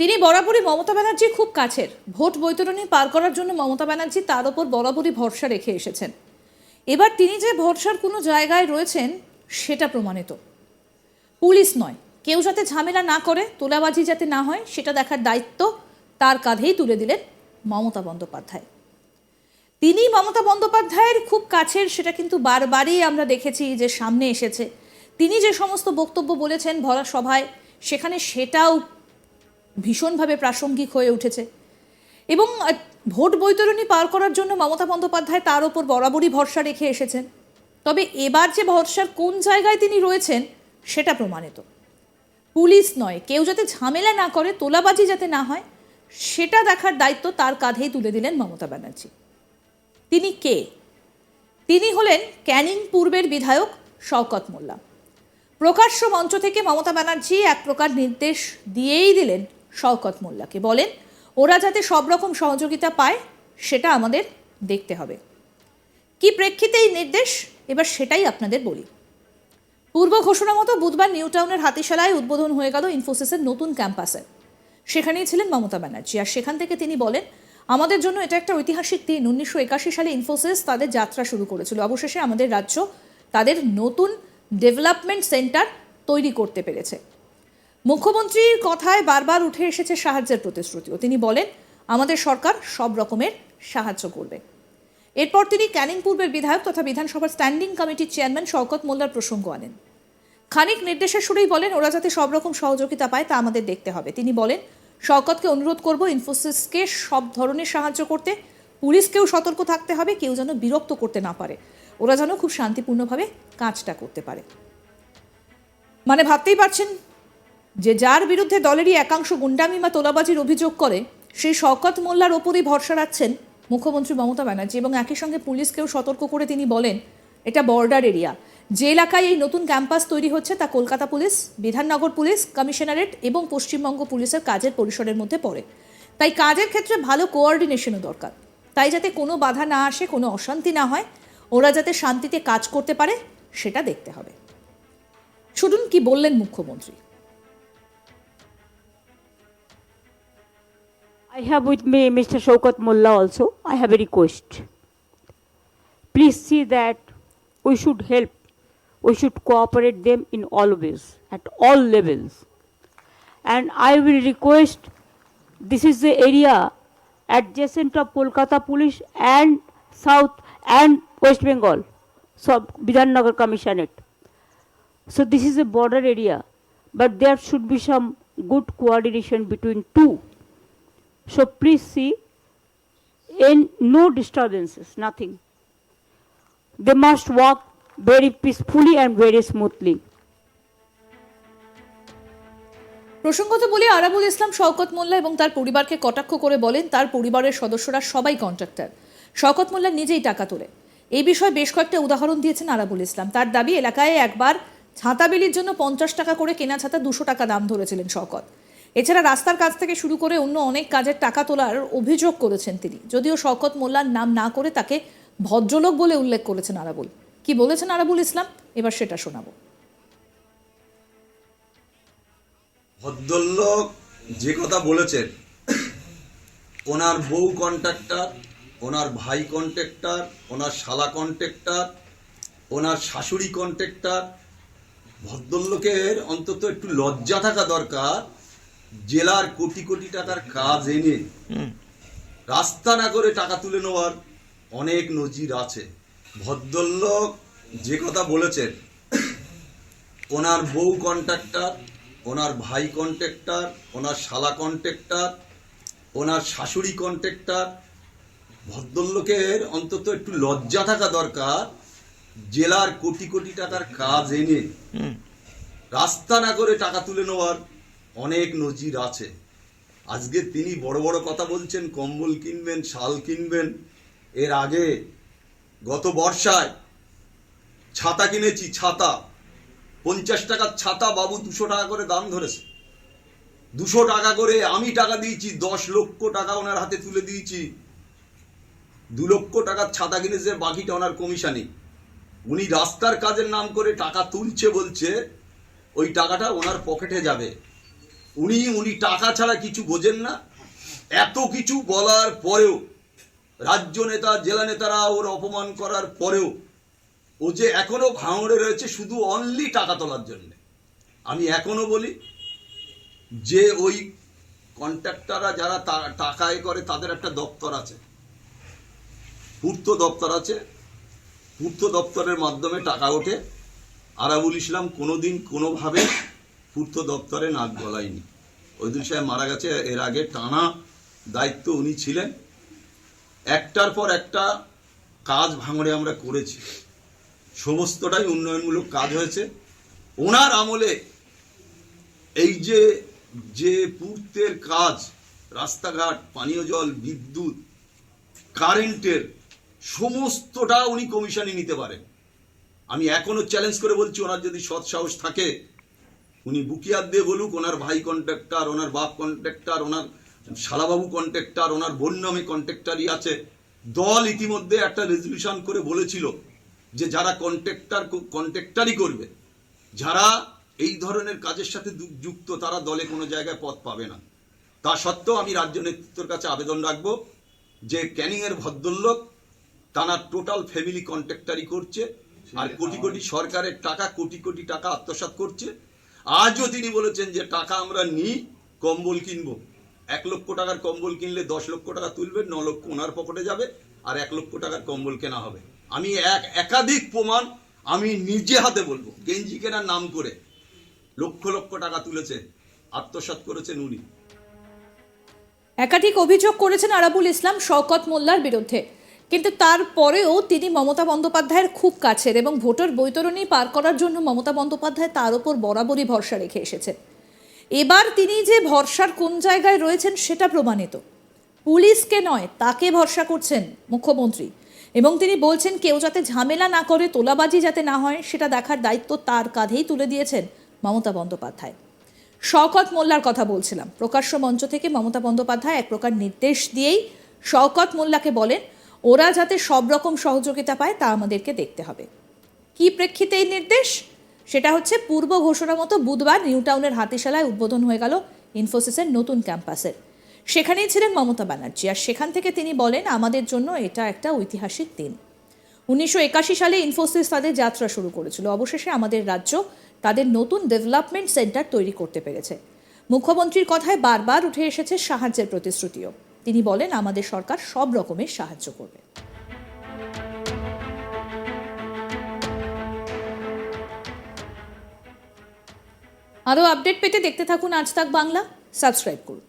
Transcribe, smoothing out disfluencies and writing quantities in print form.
তিনি বরাবরই মমতা ব্যানার্জি খুব কাছের। ভোট বৈতরণী পার করার জন্য মমতা ব্যানার্জি তার ওপর বরাবরই ভরসা রেখে এসেছেন। এবার তিনি যে ভরসার কোনো জায়গায় রয়েছেন সেটা প্রমাণিত। পুলিশ নয়, কেউ যাতে ঝামেলা না করে, তোলাবাজি যাতে না হয়, সেটা দেখার দায়িত্ব তার কাঁধেই তুলে দিলেন মমতা বন্দ্যোপাধ্যায়। তিনি মমতা বন্দ্যোপাধ্যায়ের খুব কাছের, সেটা কিন্তু বারবারই আমরা দেখেছি যে সামনে এসেছে। তিনি যে সমস্ত বক্তব্য বলেছেন ভরা সভায়, সেখানে সেটাও ভীষণভাবে প্রাসঙ্গিক হয়ে উঠেছে। এবং ভোট বৈতরণী পার করার জন্য মমতা বন্দ্যোপাধ্যায় তার ওপর বরাবরই ভরসা রেখে এসেছেন। তবে এবার যে ভরসার কোন জায়গায় তিনি রয়েছেন সেটা প্রমাণিত। পুলিশ নয়, কেউ যাতে ঝামেলা না করে, তোলাবাজি যাতে না হয়, সেটা দেখার দায়িত্ব তার কাঁধেই তুলে দিলেন মমতা ব্যানার্জি। তিনি কে? তিনি হলেন ক্যানিং পূর্বের বিধায়ক শওকত মোল্লা। প্রকাশ্য মঞ্চ থেকে মমতা ব্যানার্জি এক প্রকার নির্দেশ দিয়েই দিলেন শওকত মোল্লাকে। বলেন, ওরা যাতে সব রকম সহযোগিতা পায় সেটা আমাদের দেখতে হবে। কি প্রেক্ষিতে এই নির্দেশ, এবার সেটাই আপনাদের বলি। পূর্ব ঘোষণা মতো বুধবার নিউ টাউনের হাতিশালায় উদ্বোধন হয়ে গেল ইনফোসিসের নতুন ক্যাম্পাসে। সেখানেই ছিলেন মমতা ব্যানার্জি। আর সেখান থেকে তিনি বলেন, আমাদের জন্য এটা একটা ঐতিহাসিক দিন। 1981 সালে ইনফোসিস তাদের যাত্রা শুরু করেছিল। অবশেষে আমাদের রাজ্য তাদের নতুন ডেভেলপমেন্ট সেন্টার তৈরি করতে পেরেছে। মুখ্যমন্ত্রীর কথায় বারবার উঠে এসেছে সাহায্যের প্রতিশ্রুতিও। তিনি বলেন, আমাদের সরকার সব রকমের সাহায্য করবে। এরপর তিনি ক্যানিং পূর্বের বিধায়ক তথা বিধানসভার স্ট্যান্ডিং কমিটির চেয়ারম্যান শওকত মোল্লার প্রসঙ্গ আনেন। খানিক নির্দেশের সুরেই বলেন, ওরা যাতে সব রকম সহযোগিতা পায় তা আমাদের দেখতে হবে। তিনি বলেন, শওকতকে অনুরোধ করব ইনফোসিসকে সব ধরনের সাহায্য করতে। পুলিশকেও সতর্ক থাকতে হবে, কেউ যেন বিরক্ত করতে না পারে, ওরা যেন খুব শান্তিপূর্ণভাবে কাজটা করতে পারে। মানে ভাবতেই পারছেন যে যার বিরুদ্ধে দলেরই একাংশ গুন্ডামি বা তোলাবাজির অভিযোগ করে, সেই শওকত মোল্লার ওপরই ভরসা রাখছেন মুখ্যমন্ত্রী মমতা ব্যানার্জি। এবং একই সঙ্গে পুলিশকেও সতর্ক করে তিনি বলেন, এটা বর্ডার এরিয়া। যে এলাকায় এই নতুন ক্যাম্পাস তৈরি হচ্ছে তা Kolkata police, Bidhannagar police commissionerate এবং পশ্চিমবঙ্গ পুলিশের কাজের পরিসরের মধ্যে পড়ে। তাই কাজের ক্ষেত্রে ভালো কোঅর্ডিনেশনও দরকার। তাই যাতে কোনো বাধা না আসে, কোনো অশান্তি না হয়, ওরা যাতে শান্তিতে কাজ করতে পারে সেটা দেখতে হবে। শুনুন কি বললেন মুখ্যমন্ত্রী। I have with me Mr. Shaukat Molla also. I have a request. Please see that we should help, we should cooperate them in all ways, at all levels. And I will request, this is the area adjacent of Kolkata Police and South and West Bengal, so Bidhannagar Commissionerate. So this is a border area, but there should be some good coordination between two. So please see, in no disturbances, nothing. They must work very peacefully and very smoothly. প্রসঙ্গত বলে আরাবুল ইসলাম শওকত মোল্লা এবং তার পরিবারকে কটাক্ষ করে বলেন, তার পরিবারের সদস্যরা সবাই কন্ট্রাক্টর, শওকত মোল্লা নিজেই টাকা তোলে। এই বিষয়ে বেশ কয়েকটা উদাহরণ দিয়েছেন আরাবুল ইসলাম। তার দাবি, এলাকায় একবার ছাতা বিলির জন্য 50 টাকা করে কেনা ছাতা 200 টাকা দাম ধরেছিলেন শওকত। এছাড়া রাস্তার কাজ থেকে শুরু করে অন্য অনেক কাজের টাকা তোলার অভিযোগ করেছেন তিনি। যদিও শওকত মোল্লার নাম না করে তাকে ভদ্রলোক বলে উল্লেখ করেছেন আরাবুল। কি বলেছেন আরাবুল ইসলাম, এবার সেটা শোনাবো। ভদ্রলোক যে কথা বলেছেন, ওনার বউ কন্ট্রাক্টর, ওনার ভাই কন্ট্রাক্টর, ওনার শালা কন্ট্রাক্টর, ওনার শাশুড়ি কন্ট্রাক্টর। ভদ্রলোকের অন্তত একটু লজ্জা থাকা দরকার। জেলার কোটি কোটি টাকার কাজ এনে রাস্তা না করে টাকা তুলে নেওয়ার অনেক নজির আছে। ভদ্রলোক যে কথা বলেছেন, ওনার বউ কন্ট্রাক্টর, ওনার ভাই কন্ট্রাক্টর, ওনার শালা কন্ট্রাক্টর, ওনার শাশুড়ি কন্ট্রাক্টর। ভদ্রলোকের অন্তত একটু লজ্জা থাকা দরকার। জেলার কোটি কোটি টাকার কাজ এনে রাস্তা না করে টাকা তুলে নেওয়ার অনেক নজির আছে। আজকে তিনি বড় বড় কথা বলছেন, কম্বল কিনবেন, শাল কিনবেন। এর আগে গত বর্ষায় ছাতা কিনেছি, ছাতা 50 টাকার ছাতা বাবু 200 টাকা করে দাম ধরেছে। 200 টাকা করে আমি টাকা দিয়েছি, 10 লক্ষ টাকা ওনার হাতে তুলে দিয়েছি। 2 লক্ষ টাকার ছাতা কিনেছে, বাকিটা ওনার কমিশনে। উনি রাস্তার কাজের নাম করে টাকা তুলছে, বলছে ওই টাকাটা ওনার পকেটে যাবে। উনি টাকা ছাড়া কিছু বোঝেন না। এত কিছু বলার পরেও, রাজ্য নেতা জেলা নেতারা ওর অপমান করার পরেও ও যে এখনো ভাঙড়ে রয়েছে শুধু অনলি টাকা তোলার জন্য। আমি এখনো বলি যে ওই কন্ট্রাক্টররা যারা টাকা এ করে তাদের একটা দপ্তর আছে, পূর্ত দপ্তর আছে, পূর্ত দপ্তরের মাধ্যমে টাকা ওঠে। আরাবুল ইসলাম কোনোদিন কোনোভাবে পূর্ত দপ্তরে নাক গলায়নি। ওইদুল সাহেব মারা গেছে, এর আগে টানা দায়িত্ব উনি ছিলেন। একটার পর একটা কাজ ভাঙড়ে আমরা করেছি, সমস্তটাই উন্নয়নমূলক কাজ হয়েছে ওনার আমলে। এই যে পূর্তের কাজ, রাস্তাঘাট, পানীয় জল, বিদ্যুৎ, কারেন্টের সমস্তটা উনি কমিশনে নিতে পারেন। আমি এখনো চ্যালেঞ্জ করে বলছি, ওনার যদি সৎ সাহস থাকে উনি বুকিয়াত দিয়ে বলুক ওনার ভাই কন্ট্রাক্টর, ওনার বাপ কন্ট্রাক্টর, ওনার শালাবাবু কন্ট্রাক্টর, ওনার বোন নামে কন্ট্রাক্টরই আছে। দল ইতিমধ্যে একটা রেজলিউশন করে বলেছিল যে যারা কন্ট্রাক্টরই করবে, যারা এই ধরনের কাজের সাথে যুক্ত, তারা দলে কোনো জায়গায় পদ পাবে না। তা সত্ত্বেও আমি রাজ্য নেতৃত্বের কাছে আবেদন রাখবো যে ক্যানিংয়ের ভদ্রলোক তার টোটাল ফ্যামিলি কন্ট্রাক্টরই করছে, আর কোটি কোটি সরকারের টাকা, কোটি কোটি টাকা আত্মসাৎ করছে। আজও তিনি বলেছেন যে টাকা আমরা নিই, কম্বল কিনবো। 1 লক্ষ টাকার কম্বল কিনলে 10 লক্ষ টাকা তুলবে, 9 লক্ষ ওনার পকেটে যাবে, আর 1 লক্ষ টাকার কম্বল কেনা হবে। আমি একাধিক প্রমাণ আমি নিজে হাতে বলবো, গেঞ্জি কেনার নাম করে লক্ষ লক্ষ টাকা তুলেছে, আত্মসাৎ করেছেন উনি। একাধিক অভিযোগ করেছেন আরাবুল ইসলাম শওকত মোল্লার বিরুদ্ধে, কিন্তু তারপরেও তিনি মমতা বন্দ্যোপাধ্যায়ের খুব কাছের এবং ভোটার বৈতরণী পার করার জন্য মমতা বন্দ্যোপাধ্যায় তার উপর বরাবরই ভরসা রেখে এসেছেন। এবার তিনি যে ভরসার কোন জায়গায় রয়েছেন সেটা প্রমাণিত। পুলিশকে নয়, তাকে ভরসা করছেন মুখ্যমন্ত্রী, এবং তিনি বলছেন কেউ যাতে ঝামেলা না করে, তোলাবাজি যাতে না হয়, সেটা দেখার দায়িত্ব তার কাঁধেই তুলে দিয়েছেন মমতা বন্দ্যোপাধ্যায়। শওকত মোল্লার কথা বলছিলাম। প্রকাশ্য মঞ্চ থেকে মমতা বন্দ্যোপাধ্যায় এক প্রকার নির্দেশ দিয়েই শওকত মোল্লাকে বলেন ওরা যাতে সব রকম সহযোগিতা পায় তা আমাদেরকে দেখতে হবে। কি প্রেক্ষিতে এই নির্দেশ? সেটা হচ্ছে পূর্ব ঘোষণা মতো বুধবার নিউ টাউনের হাতিশালায় উদ্বোধন হয়ে গেল ইনফোসিসের নতুন ক্যাম্পাসের। সেখানেই ছিলেন মমতা ব্যানার্জি, আর সেখান থেকে তিনি বলেন আমাদের জন্য এটা একটা ঐতিহাসিক দিন। 1981 সালে ইনফোসিস তাদের যাত্রা শুরু করেছিল। অবশেষে আমাদের রাজ্য তাদের নতুন ডেভেলপমেন্ট সেন্টার তৈরি করতে পেরেছে। মুখ্যমন্ত্রীর কথায় বারবার উঠে এসেছে সাহায্যের প্রতিশ্রুতিও। তিনি বলেন আমাদের সরকার সব রকমের সাহায্য করবে। আরও আপডেট পেতে দেখতে থাকুন আজ তাক বাংলা, সাবস্ক্রাইব করুন।